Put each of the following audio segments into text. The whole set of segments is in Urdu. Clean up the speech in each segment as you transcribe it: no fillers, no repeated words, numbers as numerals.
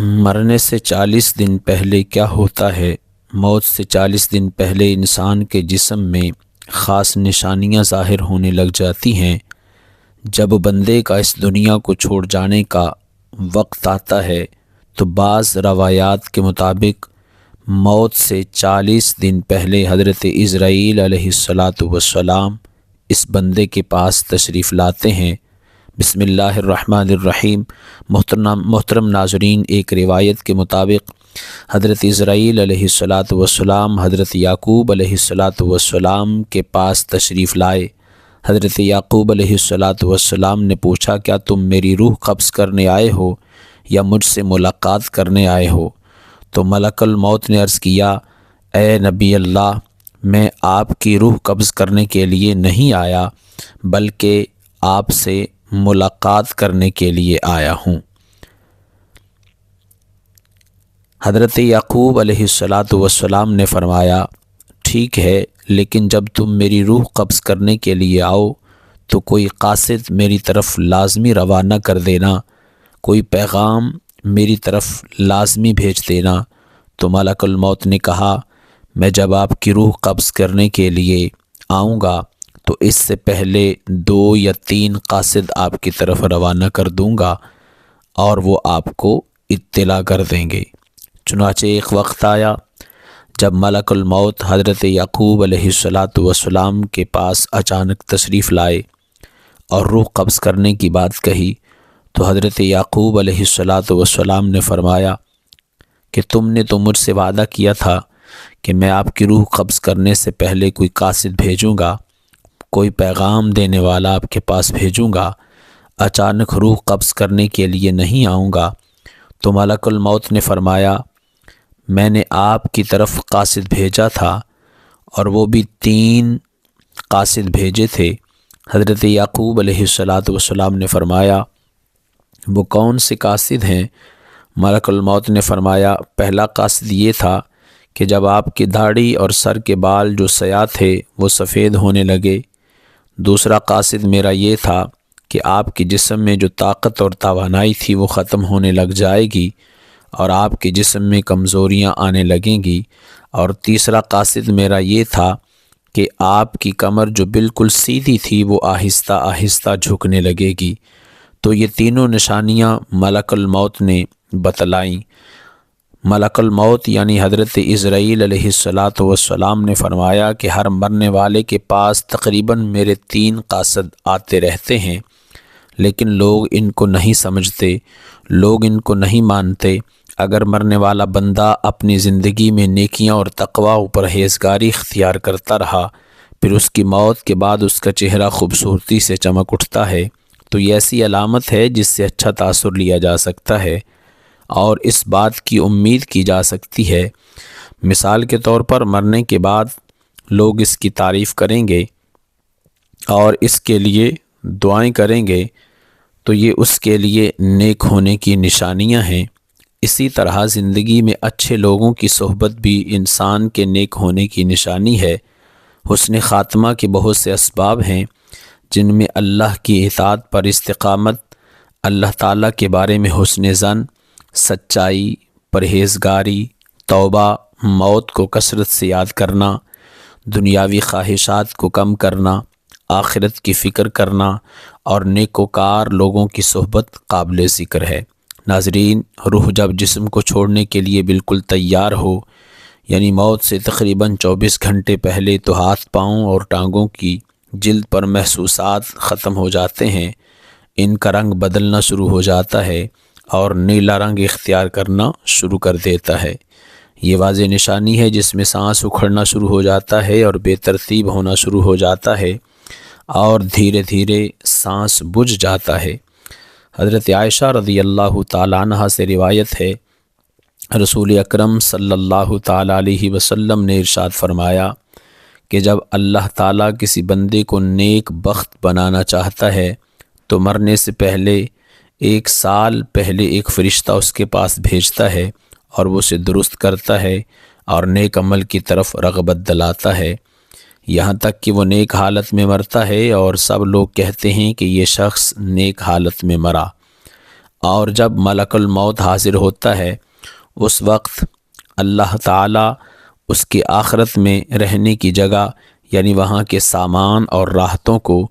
مرنے سے 40 دن پہلے کیا ہوتا ہے؟ موت سے 40 دن پہلے انسان کے جسم میں خاص نشانیاں ظاہر ہونے لگ جاتی ہیں۔ جب بندے کا اس دنیا کو چھوڑ جانے کا وقت آتا ہے تو بعض روایات کے مطابق موت سے 40 دن پہلے حضرت عزرائیل علیہ السلام اس بندے کے پاس تشریف لاتے ہیں۔ بسم اللہ الرحمن الرحیم۔ محترم ناظرین، ایک روایت کے مطابق حضرت عزرائیل علیہ السلام حضرت یعقوب علیہ السلام کے پاس تشریف لائے۔ حضرت یعقوب علیہ السلام نے پوچھا، کیا تم میری روح قبض کرنے آئے ہو یا مجھ سے ملاقات کرنے آئے ہو؟ تو ملک الموت نے عرض کیا، اے نبی اللہ، میں آپ کی روح قبض کرنے کے لیے نہیں آیا بلکہ آپ سے ملاقات کرنے کے لیے آیا ہوں۔ حضرت یعقوب علیہ السلام نے فرمایا، ٹھیک ہے، لیکن جب تم میری روح قبض کرنے کے لیے آؤ تو کوئی قاصد میری طرف لازمی روانہ کر دینا، کوئی پیغام میری طرف لازمی بھیج دینا۔ تو ملک الموت نے کہا، میں جب آپ کی روح قبض کرنے کے لیے آؤں گا تو اس سے پہلے 2 یا 3 قاصد آپ کی طرف روانہ کر دوں گا اور وہ آپ کو اطلاع کر دیں گے۔ چنانچہ ایک وقت آیا جب ملک الموت حضرت یعقوب علیہ السلام کے پاس اچانک تشریف لائے اور روح قبض کرنے کی بات کہی تو حضرت یعقوب علیہ السلام نے فرمایا کہ تم نے تو مجھ سے وعدہ کیا تھا کہ میں آپ کی روح قبض کرنے سے پہلے کوئی قاصد بھیجوں گا، کوئی پیغام دینے والا آپ کے پاس بھیجوں گا، اچانک روح قبض کرنے کے لیے نہیں آؤں گا۔ تو ملک الموت نے فرمایا، میں نے آپ کی طرف قاصد بھیجا تھا اور وہ بھی 3 قاصد بھیجے تھے۔ حضرت یعقوب علیہ السلام نے فرمایا، وہ کون سے قاصد ہیں؟ ملک الموت نے فرمایا، پہلا قاصد یہ تھا کہ جب آپ کی داڑھی اور سر کے بال جو سیاہ تھے وہ سفید ہونے لگے۔ دوسرا قاصد میرا یہ تھا کہ آپ کے جسم میں جو طاقت اور توانائی تھی وہ ختم ہونے لگ جائے گی اور آپ کے جسم میں کمزوریاں آنے لگیں گی۔ اور تیسرا قاصد میرا یہ تھا کہ آپ کی کمر جو بالکل سیدھی تھی وہ آہستہ آہستہ جھکنے لگے گی۔ تو یہ تینوں نشانیاں ملک الموت نے بتلائیں۔ ملک الموت یعنی حضرت عزرائیل علیہ السلام نے فرمایا کہ ہر مرنے والے کے پاس تقریباً میرے 3 قاصد آتے رہتے ہیں، لیکن لوگ ان کو نہیں سمجھتے، لوگ ان کو نہیں مانتے۔ اگر مرنے والا بندہ اپنی زندگی میں نیکیاں اور تقوی و پرہیزگاری اختیار کرتا رہا، پھر اس کی موت کے بعد اس کا چہرہ خوبصورتی سے چمک اٹھتا ہے، تو یہ ایسی علامت ہے جس سے اچھا تاثر لیا جا سکتا ہے اور اس بات کی امید کی جا سکتی ہے۔ مثال کے طور پر مرنے کے بعد لوگ اس کی تعریف کریں گے اور اس کے لیے دعائیں کریں گے، تو یہ اس کے لیے نیک ہونے کی نشانیاں ہیں۔ اسی طرح زندگی میں اچھے لوگوں کی صحبت بھی انسان کے نیک ہونے کی نشانی ہے۔ حسن خاتمہ کے بہت سے اسباب ہیں جن میں اللہ کی اطاعت پر استقامت، اللہ تعالیٰ کے بارے میں حسن ظن، سچائی، پرہیزگاری، توبہ، موت کو کثرت سے یاد کرنا، دنیاوی خواہشات کو کم کرنا، آخرت کی فکر کرنا اور نیکوکار لوگوں کی صحبت قابل ذکر ہے۔ ناظرین، روح جب جسم کو چھوڑنے کے لیے بالکل تیار ہو، یعنی موت سے تقریباً 24 گھنٹے پہلے، تو ہاتھ پاؤں اور ٹانگوں کی جلد پر محسوسات ختم ہو جاتے ہیں، ان کا رنگ بدلنا شروع ہو جاتا ہے اور نیلا رنگ اختیار کرنا شروع کر دیتا ہے۔ یہ واضح نشانی ہے جس میں سانس اکھڑنا شروع ہو جاتا ہے اور بے ترتیب ہونا شروع ہو جاتا ہے اور دھیرے دھیرے سانس بجھ جاتا ہے۔ حضرت عائشہ رضی اللہ تعالیٰ عنہ سے روایت ہے، رسول اکرم صلی اللہ تعالیٰ علیہ وسلم نے ارشاد فرمایا کہ جب اللہ تعالیٰ کسی بندے کو نیک بخت بنانا چاہتا ہے تو مرنے سے پہلے 1 سال پہلے ایک فرشتہ اس کے پاس بھیجتا ہے اور وہ اسے درست کرتا ہے اور نیک عمل کی طرف رغبت دلاتا ہے، یہاں تک کہ وہ نیک حالت میں مرتا ہے اور سب لوگ کہتے ہیں کہ یہ شخص نیک حالت میں مرا۔ اور جب ملک الموت حاضر ہوتا ہے اس وقت اللہ تعالیٰ اس کی آخرت میں رہنے کی جگہ یعنی وہاں کے سامان اور راحتوں کو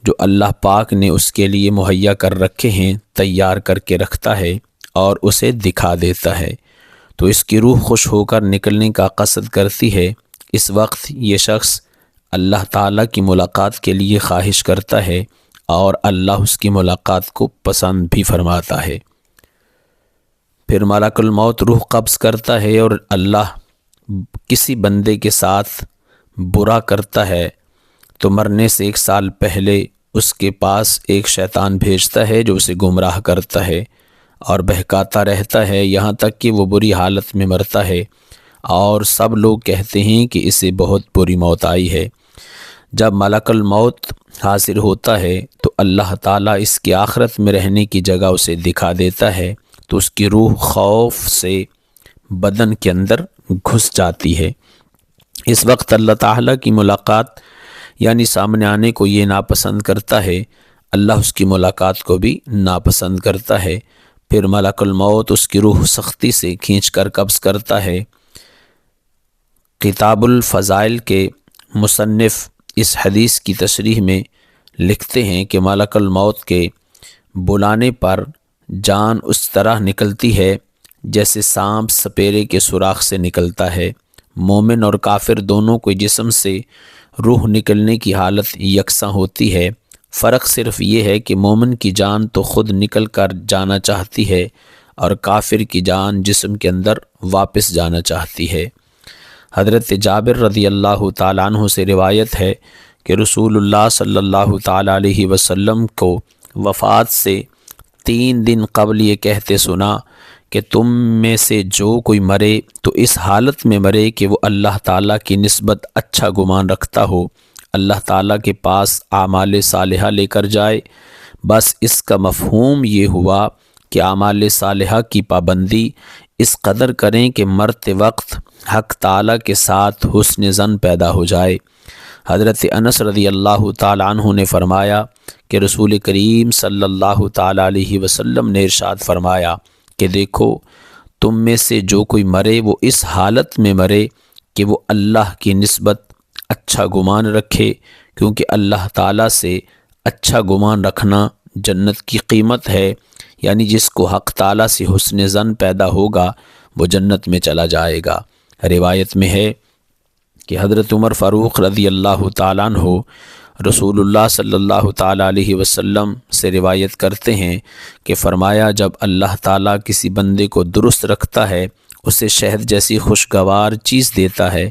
جو اللہ پاک نے اس کے لیے مہیا کر رکھے ہیں تیار کر کے رکھتا ہے اور اسے دکھا دیتا ہے، تو اس کی روح خوش ہو کر نکلنے کا قصد کرتی ہے۔ اس وقت یہ شخص اللہ تعالیٰ کی ملاقات کے لیے خواہش کرتا ہے اور اللہ اس کی ملاقات کو پسند بھی فرماتا ہے۔ پھر ملک الموت روح قبض کرتا ہے اور اللہ کسی بندے کے ساتھ برا کرتا ہے تو مرنے سے 1 سال پہلے اس کے پاس ایک شیطان بھیجتا ہے جو اسے گمراہ کرتا ہے اور بہکاتا رہتا ہے یہاں تک کہ وہ بری حالت میں مرتا ہے اور سب لوگ کہتے ہیں کہ اسے بہت بری موت آئی ہے۔ جب ملک الموت حاضر ہوتا ہے تو اللہ تعالیٰ اس کی آخرت میں رہنے کی جگہ اسے دکھا دیتا ہے تو اس کی روح خوف سے بدن کے اندر گھس جاتی ہے۔ اس وقت اللہ تعالیٰ کی ملاقات یعنی سامنے آنے کو یہ ناپسند کرتا ہے، اللہ اس کی ملاقات کو بھی ناپسند کرتا ہے۔ پھر ملک الموت اس کی روح سختی سے کھینچ کر قبض کرتا ہے۔ کتاب الفضائل کے مصنف اس حدیث کی تشریح میں لکھتے ہیں کہ ملک الموت کے بلانے پر جان اس طرح نکلتی ہے جیسے سانپ سپیرے کے سوراخ سے نکلتا ہے۔ مومن اور کافر دونوں کے جسم سے روح نکلنے کی حالت یکساں ہوتی ہے، فرق صرف یہ ہے کہ مومن کی جان تو خود نکل کر جانا چاہتی ہے اور کافر کی جان جسم کے اندر واپس جانا چاہتی ہے۔ حضرت جابر رضی اللہ تعالیٰ عنہ سے روایت ہے کہ رسول اللہ صلی اللہ تعالیٰ علیہ وسلم کو وفات سے 3 دن قبل یہ کہتے سنا کہ تم میں سے جو کوئی مرے تو اس حالت میں مرے کہ وہ اللہ تعالیٰ کی نسبت اچھا گمان رکھتا ہو، اللہ تعالیٰ کے پاس اعمال صالحہ لے کر جائے۔ بس اس کا مفہوم یہ ہوا کہ اعمال صالحہ کی پابندی اس قدر کریں کہ مرتے وقت حق تعالیٰ کے ساتھ حسن ظن پیدا ہو جائے۔ حضرت انس رضی اللہ تعالیٰ عنہ نے فرمایا کہ رسول کریم صلی اللہ تعالیٰ علیہ وسلم نے ارشاد فرمایا کہ دیکھو تم میں سے جو کوئی مرے وہ اس حالت میں مرے کہ وہ اللہ کی نسبت اچھا گمان رکھے، کیونکہ اللہ تعالیٰ سے اچھا گمان رکھنا جنت کی قیمت ہے، یعنی جس کو حق تعالیٰ سے حسن ظن پیدا ہوگا وہ جنت میں چلا جائے گا۔ روایت میں ہے کہ حضرت عمر فاروق رضی اللہ تعالیٰ عنہ رسول اللہ صلی اللہ تعالیٰ علیہ وسلم سے روایت کرتے ہیں کہ فرمایا جب اللہ تعالیٰ کسی بندے کو درست رکھتا ہے اسے شہد جیسی خوشگوار چیز دیتا ہے،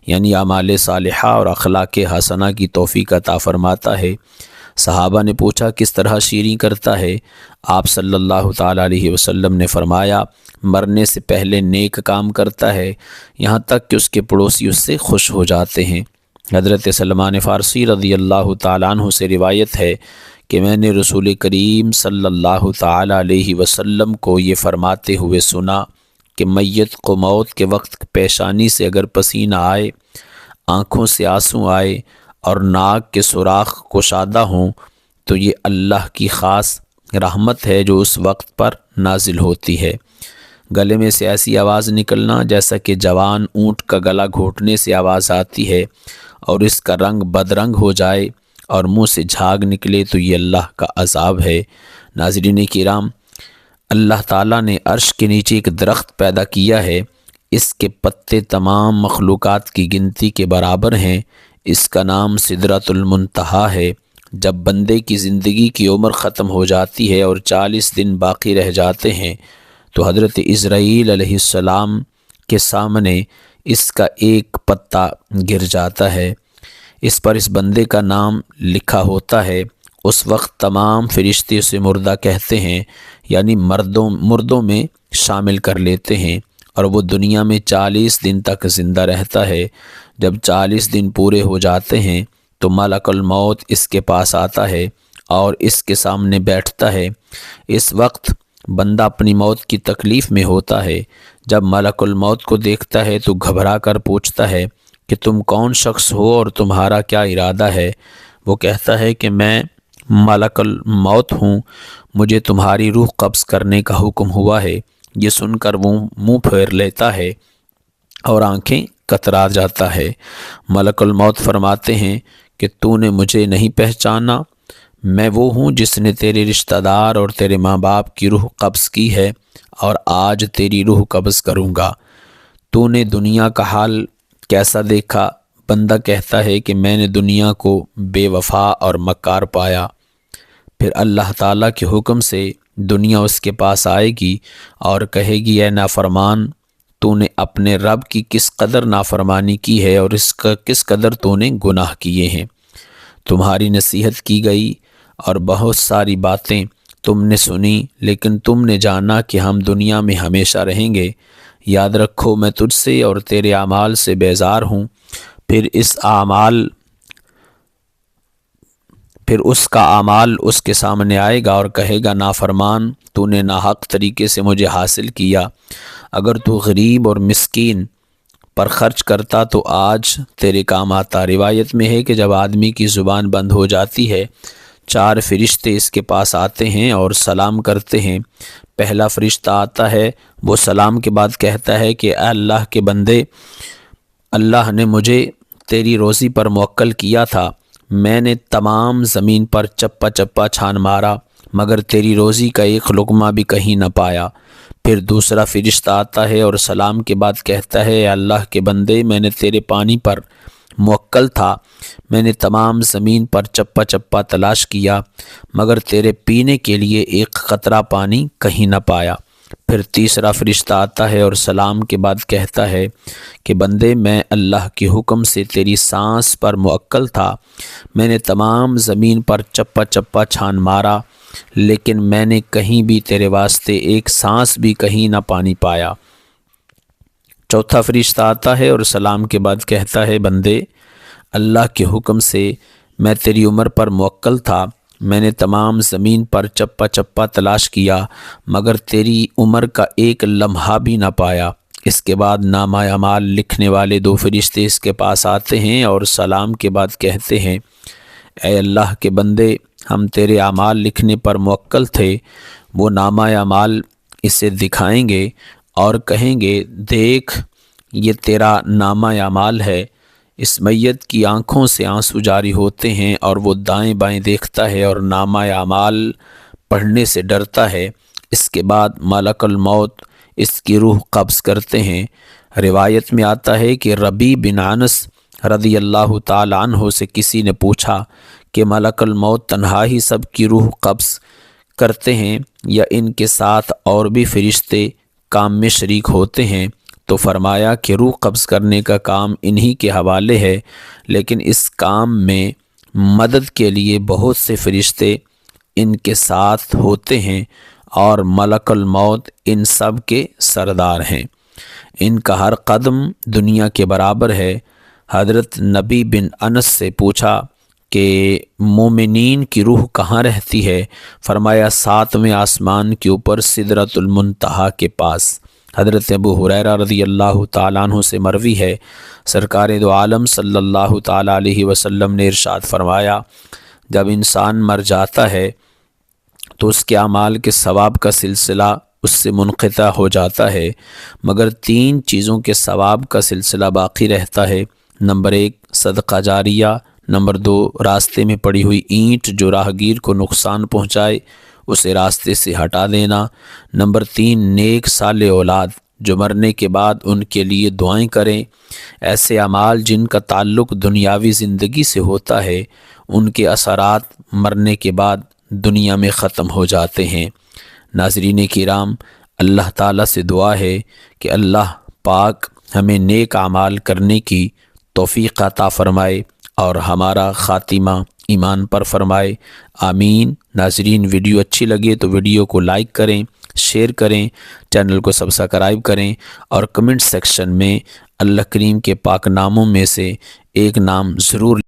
یعنی اعمال صالحہ اور اخلاق حسنہ کی توفیق عطا فرماتا ہے۔ صحابہ نے پوچھا کس طرح شیریں کرتا ہے؟ آپ صلی اللہ تعالیٰ علیہ وسلم نے فرمایا مرنے سے پہلے نیک کام کرتا ہے یہاں تک کہ اس کے پڑوسی اس سے خوش ہو جاتے ہیں۔ حضرت سلمان فارسی رضی اللہ تعالیٰ عنہ سے روایت ہے کہ میں نے رسول کریم صلی اللہ تعالیٰ علیہ وسلم کو یہ فرماتے ہوئے سنا کہ میت کو موت کے وقت پیشانی سے اگر پسینہ آئے، آنکھوں سے آنسو آئے اور ناک کے سوراخ کشادہ ہوں تو یہ اللہ کی خاص رحمت ہے جو اس وقت پر نازل ہوتی ہے۔ گلے میں سے ایسی آواز نکلنا جیسا کہ جوان اونٹ کا گلا گھونٹنے سے آواز آتی ہے اور اس کا رنگ بدرنگ ہو جائے اور منہ سے جھاگ نکلے تو یہ اللہ کا عذاب ہے۔ ناظرین کرام، اللہ تعالیٰ نے عرش کے نیچے ایک درخت پیدا کیا ہے، اس کے پتے تمام مخلوقات کی گنتی کے برابر ہیں، اس کا نام سدرۃ المنتہا ہے۔ جب بندے کی زندگی کی عمر ختم ہو جاتی ہے اور 40 دن باقی رہ جاتے ہیں تو حضرت عزرائیل علیہ السلام کے سامنے اس کا ایک پتا گر جاتا ہے، اس پر اس بندے کا نام لکھا ہوتا ہے۔ اس وقت تمام فرشتے اسے مردہ کہتے ہیں، یعنی مردوں میں شامل کر لیتے ہیں، اور وہ دنیا میں 40 دن تک زندہ رہتا ہے۔ جب 40 دن پورے ہو جاتے ہیں تو ملک الموت اس کے پاس آتا ہے اور اس کے سامنے بیٹھتا ہے۔ اس وقت بندہ اپنی موت کی تکلیف میں ہوتا ہے۔ جب ملک الموت کو دیکھتا ہے تو گھبرا کر پوچھتا ہے کہ تم کون شخص ہو اور تمہارا کیا ارادہ ہے؟ وہ کہتا ہے کہ میں ملک الموت ہوں، مجھے تمہاری روح قبض کرنے کا حکم ہوا ہے۔ یہ سن کر وہ منہ پھیر لیتا ہے اور آنکھیں کترا جاتا ہے۔ ملک الموت فرماتے ہیں کہ تو نے مجھے نہیں پہچانا؟ میں وہ ہوں جس نے تیرے رشتہ دار اور تیرے ماں باپ کی روح قبض کی ہے، اور آج تیری روح قبض کروں گا۔ تو نے دنیا کا حال کیسا دیکھا؟ بندہ کہتا ہے کہ میں نے دنیا کو بے وفا اور مکار پایا۔ پھر اللہ تعالیٰ کے حکم سے دنیا اس کے پاس آئے گی اور کہے گی، اے نافرمان، تو نے اپنے رب کی کس قدر نافرمانی کی ہے، اور اس کا کس قدر تو نے گناہ کیے ہیں۔ تمہاری نصیحت کی گئی اور بہت ساری باتیں تم نے سنی، لیکن تم نے جانا کہ ہم دنیا میں ہمیشہ رہیں گے۔ یاد رکھو، میں تجھ سے اور تیرے اعمال سے بیزار ہوں۔ پھر اس کا اعمال اس کے سامنے آئے گا اور کہے گا، نافرمان، تو نے ناحق طریقے سے مجھے حاصل کیا۔ اگر تو غریب اور مسکین پر خرچ کرتا تو آج تیرے کام آتا۔ روایت میں ہے کہ جب آدمی کی زبان بند ہو جاتی ہے، 4 فرشتے اس کے پاس آتے ہیں اور سلام کرتے ہیں۔ پہلا فرشتہ آتا ہے، وہ سلام کے بعد کہتا ہے کہ اے اللہ کے بندے، اللہ نے مجھے تیری روزی پر موکل کیا تھا۔ میں نے تمام زمین پر چپا چپا چھان مارا، مگر تیری روزی کا ایک لقمہ بھی کہیں نہ پایا۔ پھر دوسرا فرشتہ آتا ہے اور سلام کے بعد کہتا ہے، اے اللہ کے بندے، میں نے تیرے پانی پر موکل تھا۔ میں نے تمام زمین پر چپا چپا تلاش کیا، مگر تیرے پینے کے لیے ایک قطرہ پانی کہیں نہ پایا۔ پھر تیسرا فرشتہ آتا ہے اور سلام کے بعد کہتا ہے کہ بندے، میں اللہ کے حکم سے تیری سانس پر موکل تھا۔ میں نے تمام زمین پر چپا چپا چھان مارا، لیکن میں نے کہیں بھی تیرے واسطے ایک سانس بھی کہیں نہ پانی پایا۔ چوتھا فرشتہ آتا ہے اور سلام کے بعد کہتا ہے، بندے، اللہ کے حکم سے میں تیری عمر پر موکل تھا۔ میں نے تمام زمین پر چپا چپا تلاش کیا، مگر تیری عمر کا ایک لمحہ بھی نہ پایا۔ اس کے بعد نامہ اعمال لکھنے والے 2 فرشتے اس کے پاس آتے ہیں اور سلام کے بعد کہتے ہیں، اے اللہ کے بندے، ہم تیرے اعمال لکھنے پر موکل تھے۔ وہ نامہ اعمال اسے دکھائیں گے اور کہیں گے، دیکھ، یہ تیرا نامہ اعمال ہے۔ اس میت کی آنکھوں سے آنسو جاری ہوتے ہیں اور وہ دائیں بائیں دیکھتا ہے اور نامہ اعمال پڑھنے سے ڈرتا ہے۔ اس کے بعد ملک الموت اس کی روح قبض کرتے ہیں۔ روایت میں آتا ہے کہ ربیع بن انس رضی اللہ تعالی عنہ سے کسی نے پوچھا کہ ملک الموت تنہا ہی سب کی روح قبض کرتے ہیں یا ان کے ساتھ اور بھی فرشتے کام میں شریک ہوتے ہیں؟ تو فرمایا کہ روح قبض کرنے کا کام انہی کے حوالے ہے، لیکن اس کام میں مدد کے لیے بہت سے فرشتے ان کے ساتھ ہوتے ہیں اور ملک الموت ان سب کے سردار ہیں۔ ان کا ہر قدم دنیا کے برابر ہے۔ حضرت نبی بن انس سے پوچھا کہ مومنین کی روح کہاں رہتی ہے؟ فرمایا 7ویں آسمان کے اوپر سدرۃ المنتہا کے پاس۔ حضرت ابو ہریرہ رضی اللہ تعالیٰ عنہ سے مروی ہے، سرکار دو عالم صلی اللہ تعالیٰ علیہ وسلم نے ارشاد فرمایا، جب انسان مر جاتا ہے تو اس کے اعمال کے ثواب کا سلسلہ اس سے منقطع ہو جاتا ہے، مگر 3 چیزوں کے ثواب کا سلسلہ باقی رہتا ہے۔ نمبر 1 صدقہ جاریہ، نمبر 2 راستے میں پڑی ہوئی اینٹ جو راہگیر کو نقصان پہنچائے اسے راستے سے ہٹا دینا، نمبر 3 نیک صالح اولاد جو مرنے کے بعد ان کے لیے دعائیں کریں۔ ایسے اعمال جن کا تعلق دنیاوی زندگی سے ہوتا ہے، ان کے اثرات مرنے کے بعد دنیا میں ختم ہو جاتے ہیں۔ ناظرین کرام، اللہ تعالیٰ سے دعا ہے کہ اللہ پاک ہمیں نیک اعمال کرنے کی توفیق عطا فرمائے اور ہمارا خاتمہ ایمان پر فرمائے، آمین۔ ناظرین، ویڈیو اچھی لگے تو ویڈیو کو لائک کریں، شیئر کریں، چینل کو سبسکرائب کریں اور کمنٹ سیکشن میں اللہ کریم کے پاک ناموں میں سے ایک نام ضرور